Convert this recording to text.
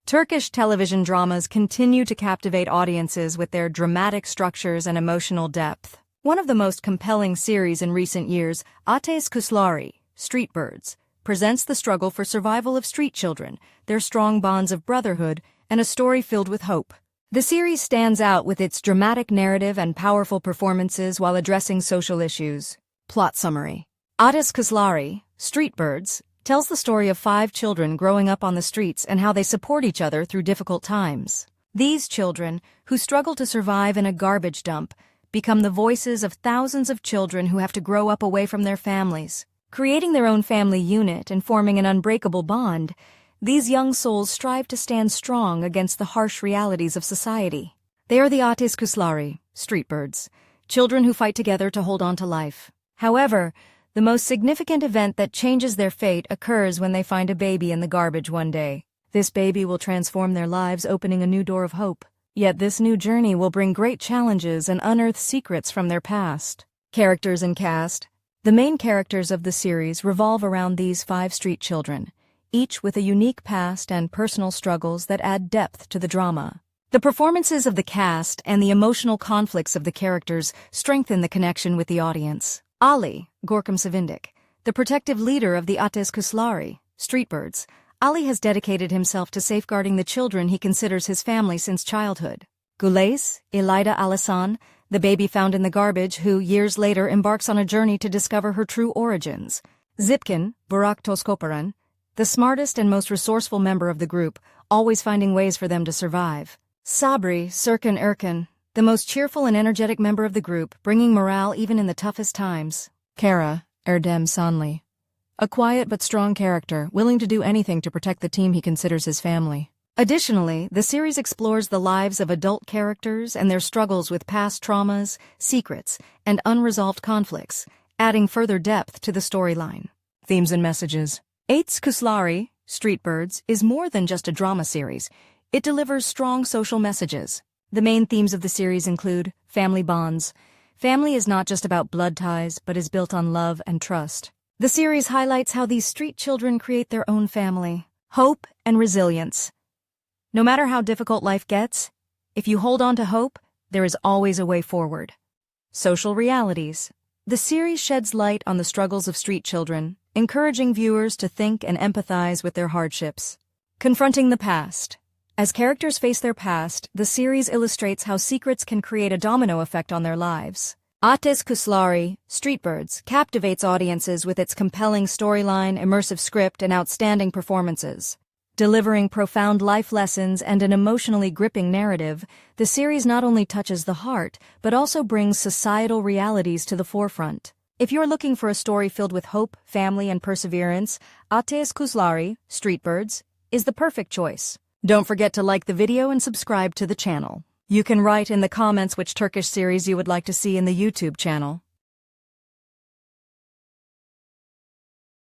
Turkish television dramas continue to captivate audiences with their dramatic structures and emotional depth. One of the most compelling series in recent years, Ateş Kuşları, Street Birds, presents the struggle for survival of street children, their strong bonds of brotherhood, and a story filled with hope. The series stands out with its dramatic narrative and powerful performances while addressing social issues. Plot summary. Ateş Kuşları, Street Birds, tells the story of 5 children growing up on the streets and how they support each other through difficult times. These children, who struggle to survive in a garbage dump, become the voices of thousands of children who have to grow up away from their families. Creating their own family unit and forming an unbreakable bond, these young souls strive to stand strong against the harsh realities of society. They are the Ateş Kuşları, Street Birds, children who fight together to hold on to life. However, the most significant event that changes their fate occurs when they find a baby in the garbage one day. This baby will transform their lives, opening a new door of hope. Yet this new journey will bring great challenges and unearth secrets from their past. Characters and cast. The main characters of the series revolve around these 5 street children, each with a unique past and personal struggles that add depth to the drama. The performances of the cast and the emotional conflicts of the characters strengthen the connection with the audience. Ali, Gorkum Sevindik, the protective leader of the Ateş Kuşları, Street Birds, Ali has dedicated himself to safeguarding the children he considers his family since childhood. Gulays, Elida Alisan, the baby found in the garbage who, years later, embarks on a journey to discover her true origins. Zipkin, Burak Tozkoparan, the smartest and most resourceful member of the group, always finding ways for them to survive. Sabri, Serkan Erkan, the most cheerful and energetic member of the group, bringing morale even in the toughest times. Kara, Erdem Sanli, a quiet but strong character, willing to do anything to protect the team he considers his family. Additionally, the series explores the lives of adult characters and their struggles with past traumas, secrets, and unresolved conflicts, adding further depth to the storyline. Themes and messages. Ateş Kuşları, Street Birds, is more than just a drama series. It delivers strong social messages. The main themes of the series include family bonds. Family is not just about blood ties, but is built on love and trust. The series highlights how these street children create their own family. Hope and resilience. No matter how difficult life gets, if you hold on to hope, there is always a way forward. Social realities. The series sheds light on the struggles of street children, encouraging viewers to think and empathize with their hardships. Confronting the past. As characters face their past, the series illustrates how secrets can create a domino effect on their lives. Ateş Kuşları, Street Birds, captivates audiences with its compelling storyline, immersive script, and outstanding performances. Delivering profound life lessons and an emotionally gripping narrative, the series not only touches the heart, but also brings societal realities to the forefront. If you're looking for a story filled with hope, family, and perseverance, Ateş Kuşları, Street Birds, is the perfect choice. Don't forget to like the video and subscribe to the channel. You can write in the comments which Turkish series you would like to see in the YouTube channel.